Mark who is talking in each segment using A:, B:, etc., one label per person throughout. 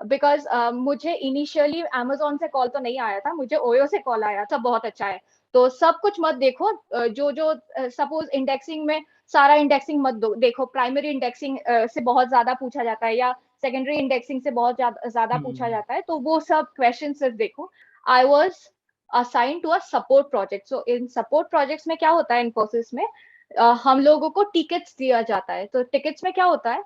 A: Because मुझे initially Amazon से call तो नहीं आया था, मुझे ओयो से कॉल आया था। बहुत अच्छा है, तो सब कुछ मत देखो। जो जो सपोज इंडेक्सिंग में सारा इंडेक्सिंग मत देखो। प्राइमरी इंडेक्सिंग से बहुत ज्यादा पूछा जाता है, या सेकेंडरी इंडेक्सिंग से बहुत ज्यादा पूछा जाता है, तो वो सब क्वेश्चन सिर्फ देखो। I was assign to a support project. So in support projects में क्या होता है, इन्फोसिस में हम लोगों को टिकट्स दिया जाता है। तो टिकट्स में क्या होता है,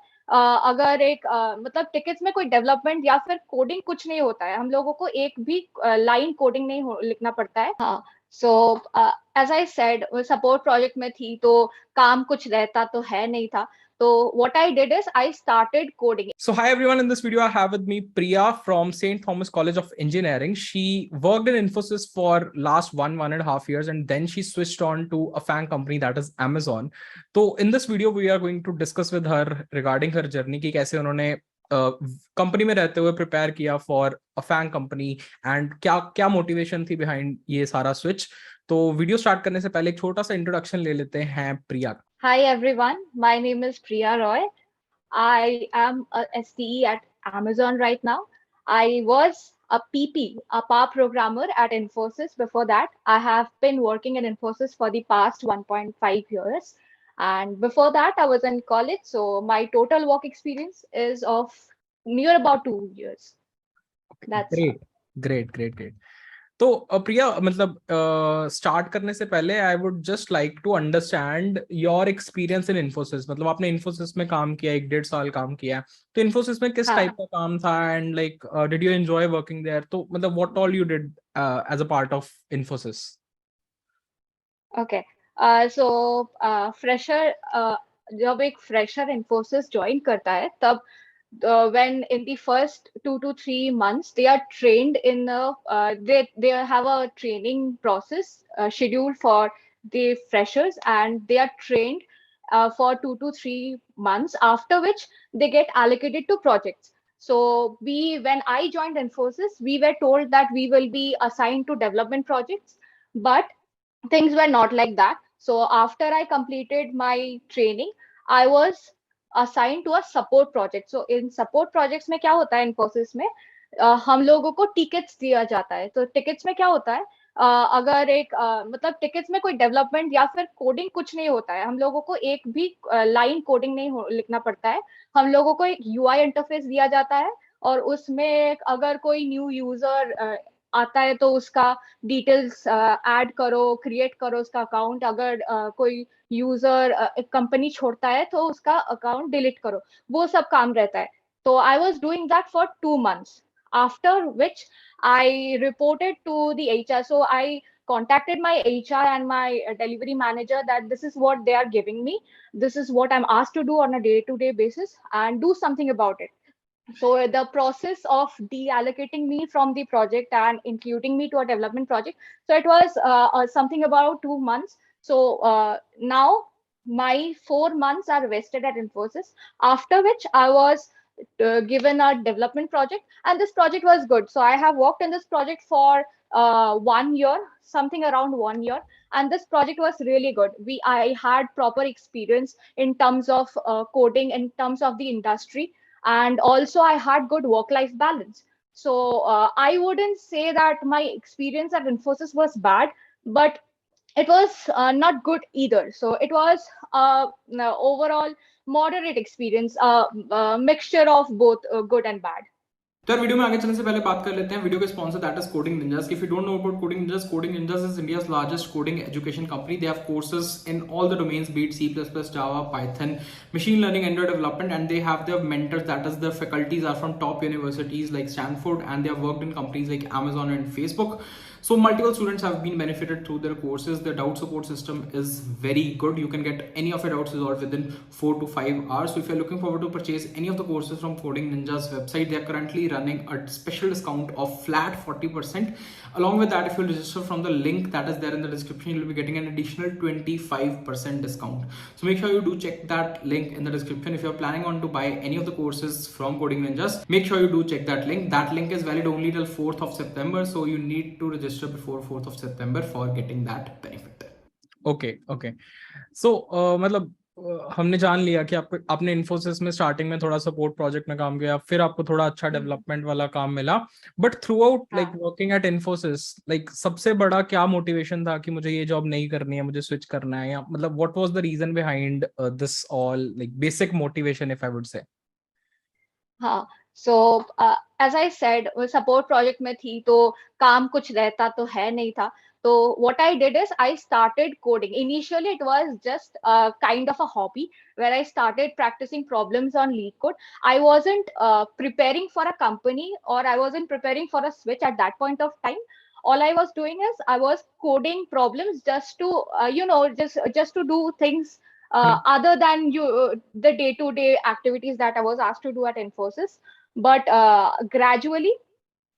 A: अगर एक मतलब टिकट्स में कोई डेवलपमेंट या फिर कोडिंग कुछ नहीं होता है, हम लोगों को एक भी लाइन कोडिंग नहीं लिखना पड़ता है। हाँ, so as I said support project में थी, तो काम कुछ रहता तो है नहीं था। तो what I did is I started coding.
B: So hi everyone, in this video I have with me Priya from St. Thomas College of Engineering. She worked in Infosys for last one and a half years, and then she switched on to a FAANG company, that is Amazon. So in this video we are going to discuss with her regarding her journey कि कैसे उन्होंने company में रहते हुए prepare किया for a FAANG company, and क्या क्या motivation थी बिहाइंड ये सारा स्विच। तो वीडियो स्टार्ट करने से पहले एक छोटा सा इंट्रोडक्शन ले लेते हैं प्रिया का।
A: Hi everyone, my name is Priya Roy. I am a STE at Amazon right now. I was a PP, a PAR programmer at Infosys. Before that, I have been working in Infosys for the past 1.5 years. And before that, I was in college. So my total work experience is of near about 2 years. That's all.
B: Great great great great. तो प्रिया, मतलब start करने से पहले I would just like to understand your experience in Infosys. मतलब आपने इन्फोसिस में काम किया, 1.5 साल काम किया, तो इन्फोसिस में किस टाइप
A: हाँ,
B: का काम था, and like did you enjoy working there? तो मतलब what all you did as a part of Infosys?
A: Okay. So fresher, जब एक फ्रेशर इन्फोसिस ज्वाइन करता है, तब when in the first 2 to 3 months they are trained in they have a training process scheduled for the freshers, and they are trained for 2 to 3 months, after which they get allocated to projects. So when I joined Infosys, we were told that we will be assigned to development projects, but things were not like that. So after I completed my training, I was assigned to a support project. So in support projects में क्या होता है, Infosys में हम लोगों को tickets दिया जाता है। तो टिकट्स में क्या होता है, अगर एक मतलब टिकट्स में कोई डेवलपमेंट या फिर कोडिंग कुछ नहीं होता है, हम लोगों को एक भी लाइन कोडिंग नहीं लिखना पड़ता है। हम लोगों को एक यूआई इंटरफेस दिया जाता है, और उसमें अगर कोई न्यू यूजर आता है तो उसका डिटेल्स ऐड करो, क्रिएट करो उसका अकाउंट। अगर कोई यूजर एक कंपनी छोड़ता है तो उसका अकाउंट डिलीट करो, वो सब काम रहता है। तो I was doing that for 2 months, after which I reported to the HR. So I contacted my HR and my delivery manager that this is what they are giving me, this is what I'm asked to do on a day-to-day basis, and do something about it. So the process of deallocating me from the project and including me to a development project, so it was something about 2 months. So now my 4 months are vested at Infosys, after which I was given a development project, and this project was good. So I have worked in this project for 1 year, something around 1 year, and this project was really good. I had proper experience in terms of coding, in terms of the industry, and also I had good work-life balance. So I wouldn't say that my experience at Infosys was bad, but it was not good either. So it was overall moderate experience, mixture of both good and bad.
B: तो यार, video में आगे चलने से पहले बात कर लेते हैं वीडियो के sponsor, that is Coding Ninjas. If you don't know about Coding Ninjas is India's largest coding education company. They have courses in all the domains, be it C plus plus, Java, Python, machine learning, Android development, and they have their mentors, that is their faculties are from top universities like Stanford, and they have worked in companies like Amazon and Facebook. So multiple students have been benefited through their courses. Their doubt support system is very good. You can get any of your doubts resolved within 4 to 5 hours. So if you're looking forward to purchase any of the courses from Coding Ninja's website, they are currently running a special discount of flat 40%. Along with that, if you register from the link that is there in the description, you'll be getting an additional 25% discount. So make sure you do check that link in the description. If you're planning on to buy any of the courses from Coding Ninjas, make sure you do check that link. That link is valid only till 4th of September. So you need to register before 4th of September for getting that benefit. Okay. So मतलब हमने जान लिया कि आपने इन्फोसिस में starting में थोड़ा support project में काम किया, फिर आपको थोड़ा अच्छा डेवलपमेंट वाला काम मिला, बट थ्रू आउट लाइक
A: हाँ
B: वर्किंग एट इन्फोसिस, लाइक सबसे बड़ा क्या मोटिवेशन था कि मुझे ये जॉब नहीं करनी है, मुझे स्विच करना है, या मतलब what was the reason behind this all, like basic motivation if I would say?
A: हाँ। So as I said, support project में थी तो काम कुछ रहता तो है नहीं था। तो what I did is I started coding. Initially, it was just kind of a hobby where I started practicing problems on LeetCode. I wasn't preparing for a company, or I wasn't preparing for a switch at that point of time. All I was doing is I was coding problems just to, just to do things other than the day-to-day activities that I was asked to do at Infosys. But gradually,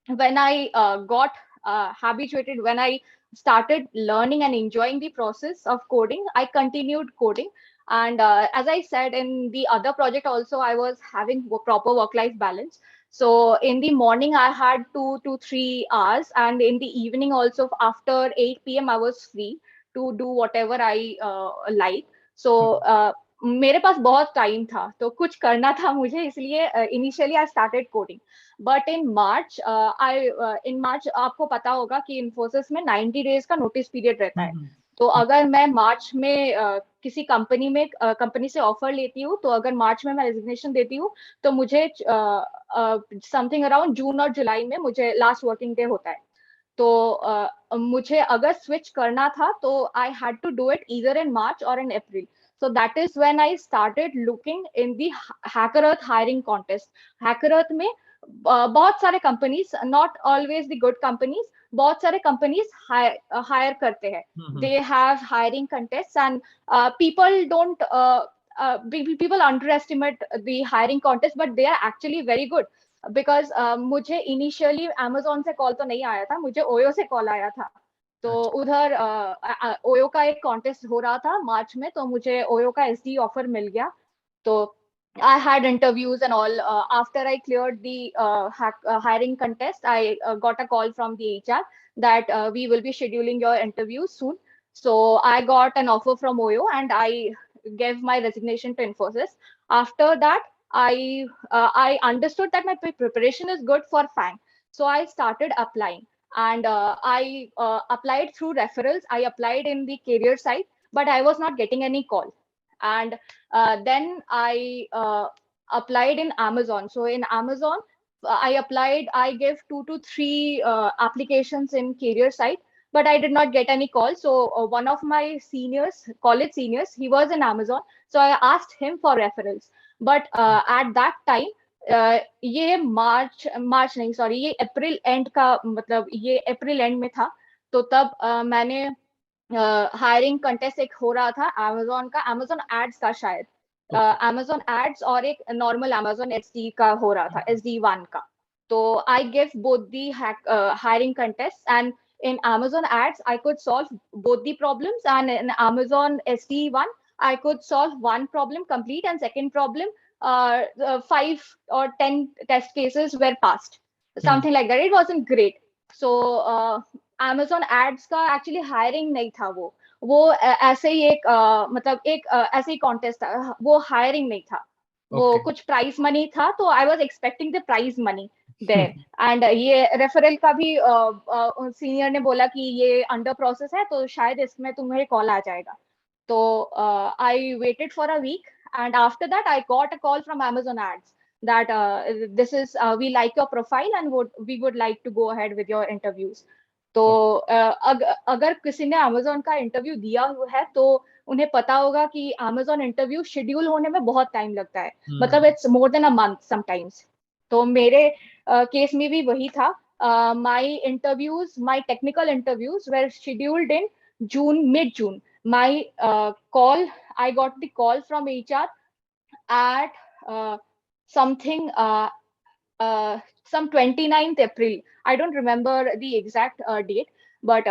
A: when I got habituated, when I started learning and enjoying the process of coding, I continued coding. And as I said, in the other project also, I was having proper work-life balance. So in the morning, I had 2 to 3 hours, and in the evening also, after 8 p.m., I was free to do whatever I like. So मेरे पास बहुत time था तो कुछ करना था मुझे, इसलिए initially I started coding. But in March आपको पता होगा कि इन्फोसिस में 90 डेज का नोटिस पीरियड रहता है. तो अगर मैं मार्च में किसी कंपनी से ऑफर लेती हूँ, तो अगर मार्च में मैं रेजिग्नेशन देती हूँ, तो मुझे समथिंग अराउंड जून और जुलाई में मुझे लास्ट वर्किंग डे होता है. तो मुझे अगर स्विच करना था तो I had to do it either in March और in April. So that is when I started looking in the Hacker Earth hiring contest. Hacker Earth में बहुत सारे companies, not always the good companies, बहुत सारे companies higher करते हैं. They have hiring contest, and people don't people underestimate the hiring contest, but they are actually very good. Because मुझे initially Amazon से call तो नहीं आया था, मुझे ओयो से कॉल आया था. तो उधर ओयो का एक कॉन्टेस्ट हो रहा था मार्च में, तो मुझे ओयो का एसडी ऑफर मिल गया. तो I had interviews and all. After I cleared the hiring contest, I got a call from the HR that we will be scheduling your interviews soon. So I got an offer from Oyo, and I gave my resignation to Infosys. After that, I understood that my preparation is good for FANG. So I started applying, and I applied through referrals. I applied in the career site, but I was not getting any call. And then I applied in Amazon. So in Amazon, I gave 2 to 3 applications in career site, but I did not get any call. So one of my seniors, college seniors, he was in Amazon. So I asked him for referrals. But at that time, ये मार्च नहीं, sorry, ये अप्रैल and का, मतलब ये अप्रैल and में था. तो तब मैंने हायरिंग कंटेस्ट एक हो रहा था अमेजोन का, अमेजोन एड्स का शायद, अमेजोन एड्स और एक नॉर्मल अमेजोन एसडी का हो रहा था, SD1 का. तो I give both the hiring contest, and in Amazon ads, I could solve both the problems, and in Amazon SD1, I could solve one problem complete, and second problem, 5 or 10 test cases were passed, something like that. It wasn't great. So Amazon ads का actually hiring नहीं था, वो ऐसे ही एक मतलब एक ऐसे ही contest था, वो हायरिंग नहीं था. वो कुछ प्राइज मनी था, तो I was expecting the prize money there. And ये रेफरल का भी सीनियर ने बोला कि ये अंडर प्रोसेस है, तो शायद इसमें तुम्हें कॉल आ जाएगा. तो I waited for a week, and after that I got a call from Amazon ads that this is we like your profile and we would like to go ahead with your interviews. तो अगर किसी ने Amazon का interview दिया हुआ है, तो उन्हें पता होगा कि Amazon इंटरव्यू शेड्यूल होने में बहुत टाइम लगता है. मतलब it's more than a month sometimes. तो मेरे केस में भी वही था. My interviews, my technical interviews were scheduled in mid June. My call, I got the call from HR at something some 29th April. I don't remember the exact date, but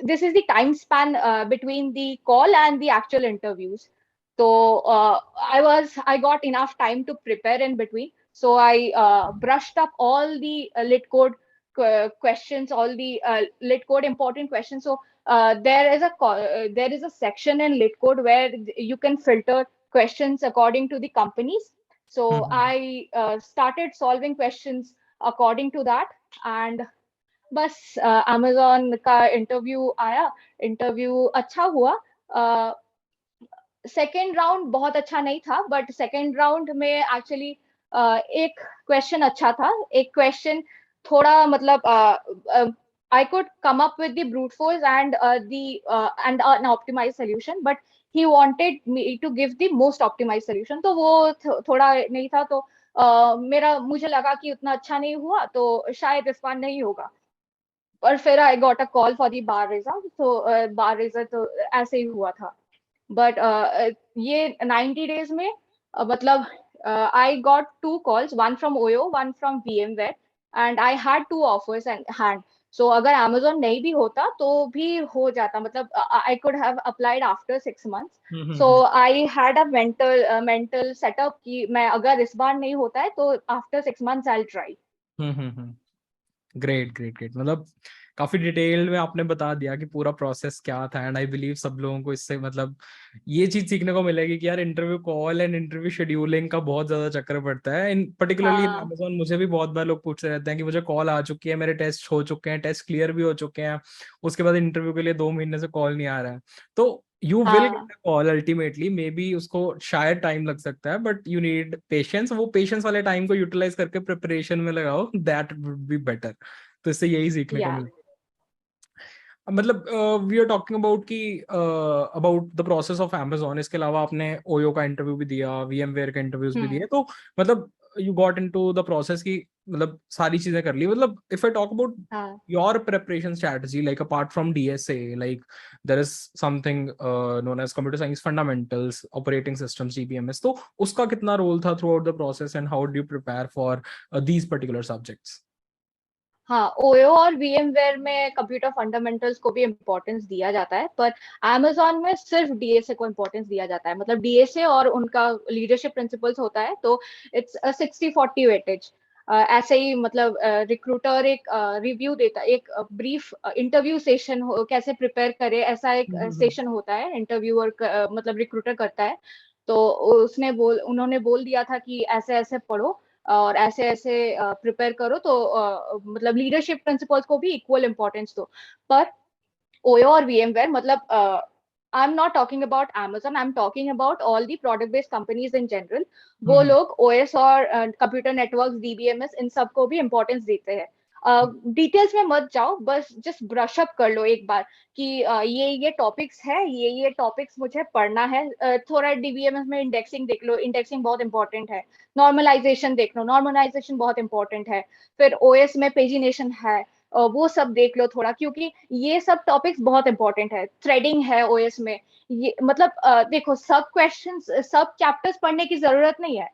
A: this is the time span between the call and the actual interviews. So I got enough time to prepare in between. So I brushed up all the lit code questions, all the lit code important questions. So there is a section in lit code where you can filter questions according to the companies. So I started solving questions according to that. And बस Amazon का interview आया, interview अच्छा हुआ। Second round बहुत अच्छा नहीं था, but second round में एक्चुअली एक क्वेश्चन अच्छा था, एक क्वेश्चन थोड़ा मतलब I could come up with the brute force and and an optimized solution, but he wanted me to give the most optimized solution. तो वो थोड़ा नहीं था, तो मुझे लगा कि उतना अच्छा नहीं हुआ, तो शायद इस बार नहीं होगा। और फिर I got a call for the bar result, तो बार रिजल्ट तो ऐसे ही हुआ था। बट ये 90 डेज में मतलब I got 2 calls, one from OYO, one from VMware, and I had 2 offers in hand. So अगर Amazon नहीं भी होता तो भी हो जाता, मतलब I could have applied after 6 months. So I had a mental setup कि मैं अगर इस बार नहीं होता है तो after 6 months I'll try.
B: Great great great, मतलब काफी डिटेल में आपने बता दिया कि पूरा प्रोसेस क्या था। एंड आई बिलीव सब लोगों को इससे मतलब ये चीज सीखने को मिलेगी कि यार interview call and interview scheduling का बहुत ज्यादा चक्कर पड़ता है। इन पर्टिकुलरली इन
A: हाँ
B: अमेजोन मुझे भी बहुत बार लोग पूछते रहते हैं कि मुझे कॉल आ चुकी है, मेरे टेस्ट हो चुके हैं, टेस्ट क्लियर भी हो चुके हैं, उसके बाद इंटरव्यू के लिए 2 महीने से कॉल नहीं आ रहा है। तो यू विल
A: हाँ
B: get a call ultimately, may be उसको शायद टाइम लग सकता है, बट यू नीड पेशेंस। वो पेशेंस वाले टाइम को यूटिलाइज करके प्रिपरेशन में लगाओ, दैट वुड बी बेटर। तो इससे यही सीखने को
A: या
B: मिलता है। मतलब वी आर टॉकिंग अबाउट कि about the process of Amazon। इसके अलावा आपने ओयो का इंटरव्यू भी दिया, VMware के इंटरव्यूज भी दिए, तो मतलब you got into the process की मतलब सारी चीजें कर ली। मतलब इफ आई टॉक अबाउट
A: हाँ
B: your preparation strategy, like apart from DSA, like there is something known as computer science fundamentals, operating systems, GPMS, तो उसका कितना रोल था throughout the process and how do you prepare for these particular subjects?
A: हाँ, OYO और VMware में computer fundamentals को भी importance दिया जाता है, पर Amazon में सिर्फ डीएसए को इम्पोर्टेंस दिया जाता है। मतलब डीएसए और उनका लीडरशिप प्रिंसिपल्स होता है, तो इट्स 60-40 वेटेज। ऐसे ही मतलब रिक्रूटर एक रिव्यू देता है, एक ब्रीफ इंटरव्यू सेशन कैसे प्रिपेयर करे, ऐसा एक सेशन होता है, इंटरव्यूअर मतलब रिक्रूटर करता है। तो उन्होंने बोल दिया था कि ऐसे ऐसे पढ़ो और ऐसे ऐसे प्रिपेयर करो, तो मतलब लीडरशिप प्रिंसिपल्स को भी इक्वल इंपॉर्टेंस दो। पर ओयो और VMware मतलब I am not talking about Amazon, I am talking about all the product based companies in general. वो लोग ओएस और कंप्यूटर नेटवर्क, DBMS, इन सबको भी इम्पोर्टेंस देते हैं। डिटेल्स में मत जाओ, बस जस्ट ब्रश अप कर लो एक बार कि ये टॉपिक्स है, ये टॉपिक्स मुझे पढ़ना है। थोड़ा DBMS में इंडेक्सिंग देख लो, इंडेक्सिंग बहुत इंपॉर्टेंट है। नॉर्मलाइजेशन देख लो, नॉर्मलाइजेशन बहुत इंपॉर्टेंट है। फिर ओएस में पेजिनेशन है, वो सब देख लो थोड़ा, क्योंकि ये सब टॉपिक्स बहुत इंपॉर्टेंट है। थ्रेडिंग है ओएस में, ये मतलब देखो सब क्वेश्चंस, सब चैप्टर्स पढ़ने की जरूरत नहीं है।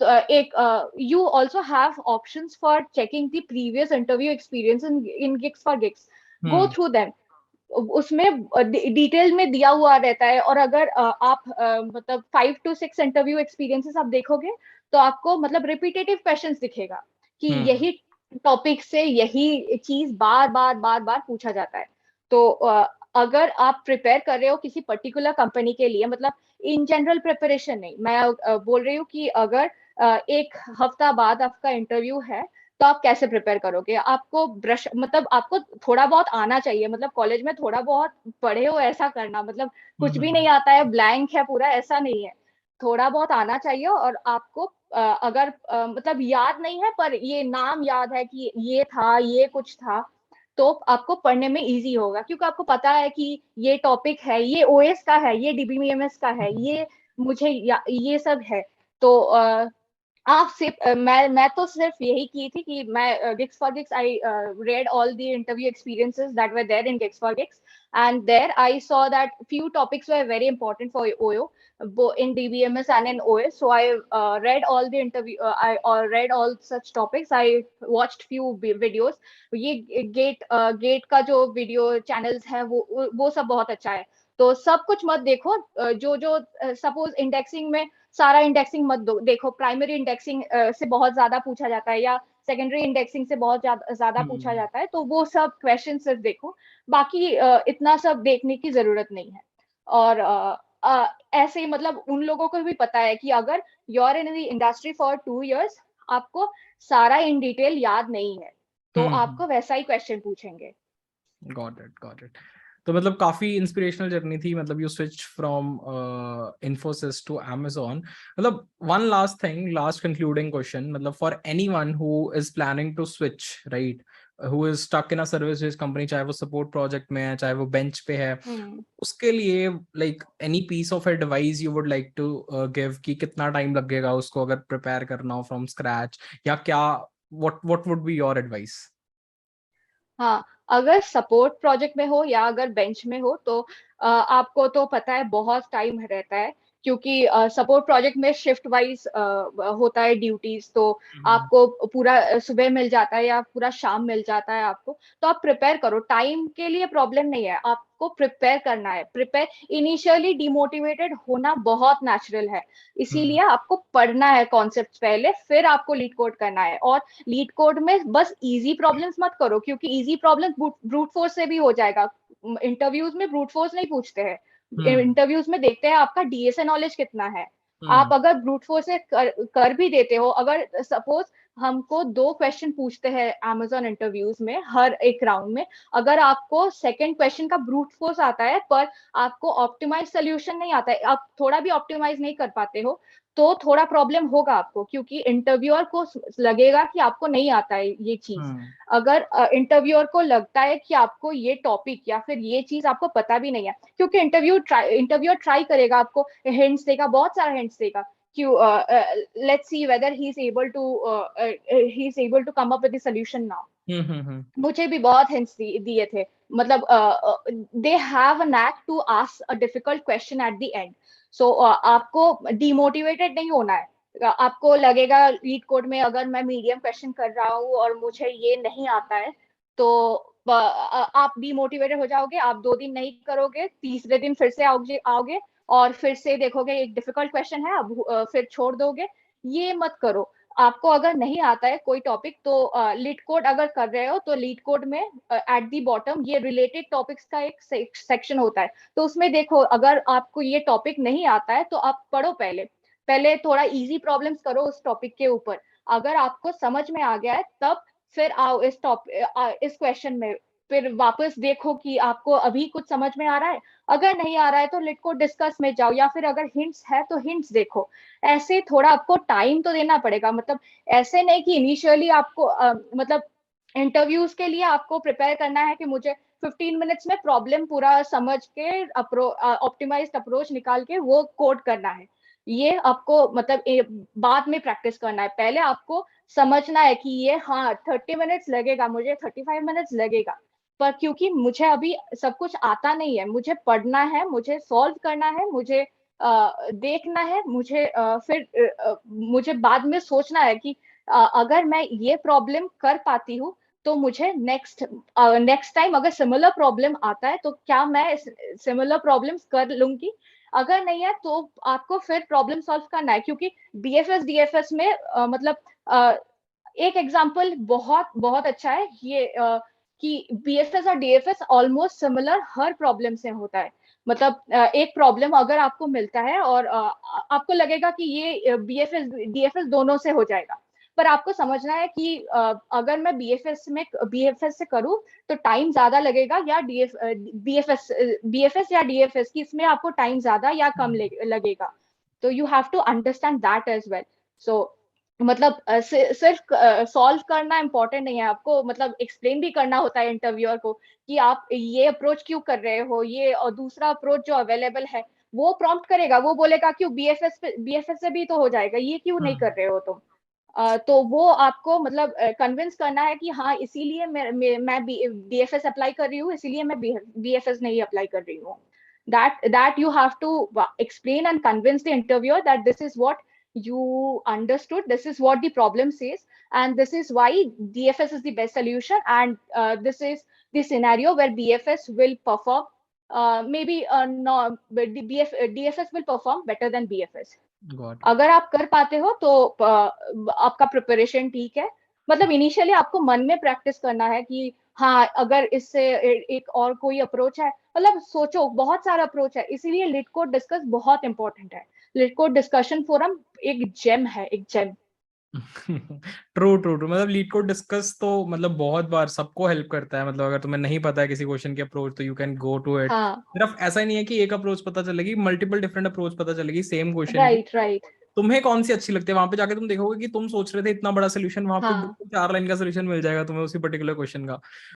A: तो एक you also have options for checking the previous interview experience in gigs for gigs, go through them. उसमें डिटेल में दिया हुआ रहता है। और अगर आप मतलब 5 to 6 इंटरव्यू एक्सपीरियंसेस आप देखोगे, तो आपको मतलब रिपीटेटिव क्वेश्चंस दिखेगा कि यही टॉपिक से यही चीज बार बार बार बार पूछा जाता है। तो अगर आप प्रिपेयर कर रहे हो किसी पर्टिकुलर कंपनी के लिए, मतलब इन जनरल प्रिपरेशन नहीं, मैं बोल रही हूँ कि अगर एक हफ्ता बाद आपका इंटरव्यू है, तो आप कैसे प्रिपेयर करोगे? आपको ब्रश मतलब आपको थोड़ा बहुत आना चाहिए, मतलब कॉलेज में थोड़ा बहुत पढ़े हो ऐसा करना, मतलब कुछ भी नहीं आता है, ब्लैंक है पूरा, ऐसा नहीं है। थोड़ा बहुत आना चाहिए। और आपको अगर मतलब याद नहीं है पर ये नाम याद है कि ये था, ये कुछ था, तो आपको पढ़ने में इजी होगा, क्योंकि आपको पता है कि ये टॉपिक है, ये ओएस का है, ये DBMS का है, ये मुझे ये सब है। तो आप सिर्फ मैं तो सिर्फ यही की थी कि मैं Gigs for Gigs, I read all the interview experiences that were there in Gigs for Gigs, and there I saw that few topics were very important for OYO, in DBMS and in OS. So I read all the I read all such topics. I watched few videos. ये gate का जो video channels है वो सब बहुत अच्छा है। तो सब कुछ मत देखो, जो जो सपोज इंडेक्सिंग में सारा इंडेक्सिंग मत देखो, प्राइमरी इंडेक्सिंग से बहुत ज्यादा पूछा जाता है, या सेकेंडरी इंडेक्सिंग से बहुत ज्यादा पूछा जाता है, तो वो सब क्वेश्चन सिर्फ देखो। बाकी इतना सब देखने की जरूरत नहीं है। और ऐसे ही मतलब उन लोगों को भी पता है कि अगर you are in the industry for 2 years, आपको सारा इन डिटेल याद नहीं है, तो आपको वैसा ही क्वेश्चन पूछेंगे।
B: Got it, got it. तो मतलब काफी इंस्पिरेशनल जर्नी थी, मतलब you switch from Infosys to amazon। मतलब one last thing, last concluding question, मतलब for anyone who is planning to switch, right, who is stuck in a service based company, चाहे वो support project में है, चाहे वो बेंच पे है, उसके लिए like any piece of advice you would like to give, कि कितना टाइम लगेगा उसको अगर प्रिपेयर करना हो फ्रॉम स्क्रैच, या क्या, what would be your advice?
A: हाँ, अगर सपोर्ट प्रोजेक्ट में हो या अगर बेंच में हो तो आपको तो पता है बहुत टाइम रहता है, क्योंकि सपोर्ट प्रोजेक्ट में शिफ्ट वाइज होता है ड्यूटीज, तो आपको पूरा सुबह मिल जाता है या पूरा शाम मिल जाता है आपको। तो आप प्रिपेयर करो, टाइम के लिए प्रॉब्लम नहीं है, आपको प्रिपेयर करना है। प्रिपेयर, इनिशियली डिमोटिवेटेड होना बहुत नेचुरल है, इसीलिए आपको पढ़ना है कॉन्सेप्ट पहले, फिर आपको लीड कोड करना है। और लीड कोड में बस इजी प्रॉब्लम्स मत करो, क्योंकि इजी प्रॉब्लम ब्रूट फोर्स से भी हो जाएगा। इंटरव्यूज में ब्रूट फोर्स नहीं पूछते हैं, इंटरव्यूज में देखते हैं आपका डीएसए नॉलेज कितना है। आप अगर ब्रूट फोर्स से कर भी देते हो, अगर सपोज हमको 2 क्वेश्चन पूछते हैं अमेजोन इंटरव्यूज में हर एक राउंड में, अगर आपको सेकंड क्वेश्चन का ब्रूट फोर्स आता है पर आपको ऑप्टिमाइज सोल्यूशन नहीं आता है, आप थोड़ा भी ऑप्टिमाइज नहीं कर पाते हो, तो थोड़ा प्रॉब्लम होगा आपको, क्योंकि इंटरव्यूअर को लगेगा कि आपको नहीं आता है ये चीज। अगर इंटरव्यूअर को लगता है कि आपको ये टॉपिक या फिर ये चीज आपको पता भी नहीं है, क्योंकि इंटरव्यूअर ट्राई करेगा, आपको हिंट्स देगा, बहुत सारा हिंट्स देगा कि let's see whether he is able to come up with the solution now. मुझे भी बहुत हिंट्स दिए थे, मतलब they have a knack to ask a difficult question at the end. So आपको डिमोटिवेटेड नहीं होना है। आपको लगेगा लीड कोड में अगर मैं मीडियम क्वेश्चन कर रहा हूँ और मुझे ये नहीं आता है, तो आप डिमोटिवेटेड हो जाओगे, आप 2 दिन नहीं करोगे, तीसरे दिन फिर से आओगे आओगे और फिर से देखोगे एक डिफिकल्ट क्वेश्चन है, अब फिर छोड़ दोगे। ये मत करो। आपको अगर नहीं आता है कोई टॉपिक, तो लीड कोड अगर कर रहे हो तो लीड कोड में एट दी बॉटम ये रिलेटेड टॉपिक्स का एक सेक्शन होता है, तो उसमें देखो अगर आपको ये टॉपिक नहीं आता है तो आप पढ़ो, पहले पहले थोड़ा इजी प्रॉब्लम्स करो उस टॉपिक के ऊपर। अगर आपको समझ में आ गया है तब फिर आओ इस क्वेश्चन में, फिर वापस देखो कि आपको अभी कुछ समझ में आ रहा है। अगर नहीं आ रहा है तो लेट को डिस्कस में जाओ, या फिर अगर हिंट्स है तो हिंट्स देखो। ऐसे थोड़ा आपको टाइम तो देना पड़ेगा, मतलब ऐसे नहीं कि इनिशियली आपको मतलब इंटरव्यूज के लिए आपको प्रिपेयर करना है कि मुझे 15 मिनट्स में प्रॉब्लम पूरा समझ के ऑप्टिमाइज्ड अप्रोच निकाल के वो कोड करना है। ये आपको मतलब बाद में प्रैक्टिस करना है, पहले आपको समझना है कि ये हाँ 30 मिनट्स लगेगा, मुझे 35 मिनट्स लगेगा, पर क्योंकि मुझे अभी सब कुछ आता नहीं है, मुझे पढ़ना है, मुझे सॉल्व करना है, मुझे देखना है, मुझे मुझे बाद में सोचना है कि अगर मैं ये प्रॉब्लम कर पाती हूँ तो मुझे नेक्स्ट टाइम अगर सिमिलर प्रॉब्लम आता है तो क्या मैं सिमिलर प्रॉब्लम्स कर लूंगी। अगर नहीं है तो आपको फिर प्रॉब्लम सॉल्व करना है, क्योंकि बीएफएस डीएफएस में मतलब एक एग्जांपल बहुत बहुत अच्छा है ये कि बीएफएस और डीएफएस ऑलमोस्ट सिमिलर हर प्रॉब्लम से होता है। मतलब एक प्रॉब्लम अगर आपको मिलता है और आपको लगेगा कि ये बीएफएस डीएफएस दोनों से हो जाएगा, पर आपको समझना है कि अगर मैं बीएफएस से करूं तो टाइम ज्यादा लगेगा, या बीएफएस या डीएफएस की इसमें आपको टाइम ज्यादा या कम लगेगा। तो you have to understand that as well. So मतलब सिर्फ सॉल्व करना इम्पोर्टेंट नहीं है, आपको मतलब एक्सप्लेन भी करना होता है इंटरव्यूअर को कि आप ये अप्रोच क्यों कर रहे हो, ये और दूसरा अप्रोच जो अवेलेबल है वो प्रॉम्प्ट करेगा, वो बोलेगा क्यों बीएफएस से भी तो हो जाएगा, ये क्यों नहीं कर रहे हो तुम। तो वो आपको मतलब कन्विंस करना है कि हाँ इसीलिए मैं बीएफएस अप्लाई कर रही हूँ, इसीलिए मैं बीएफएस नहीं अप्लाई कर रही हूँ। that you have to explain and convince the interviewer that this is what you understood, this is what the problem says, and this is why DFS is the best solution, and this is the scenario where BFS will perform maybe no, but DFS will perform better than BFS। अगर आप कर पाते हो तो आपका preparation ठीक है। मतलब इनिशियली आपको मन में प्रैक्टिस करना है कि हाँ अगर इससे एक और कोई अप्रोच है, मतलब सोचो बहुत सारा अप्रोच है, इसीलिए लिट कोड डिस्कस बहुत इंपॉर्टेंट है। लिट कोड डिस्कशन फोरम एक जेम है, एक जेम।
B: ट्रू ट्रू ट्रू, मतलब लीड कोड डिस्कस तो मतलब बहुत बार सबको हेल्प करता है। मतलब अगर तुम्हें नहीं पता है किसी क्वेश्चन की अप्रोच, तो you can go to it.
A: हाँ
B: सिर्फ ऐसा ही नहीं है कि एक अप्रोच पता चलेगी, मल्टीपल डिफरेंट अप्रोच पता चलेगी सेम क्वेश्चन की।
A: Right right.
B: तुम्हें कौन सी अच्छी लगती है, वहां पे जाके तुम देखोगे कि तुम सोच रहे थे इतना बड़ा सोल्यूशन, वहां पे
A: हाँ
B: 4 लाइन का सोल्यूशन मिल जाएगा तुम्हें उसी पर्टिकुलर क्वेश्चन का।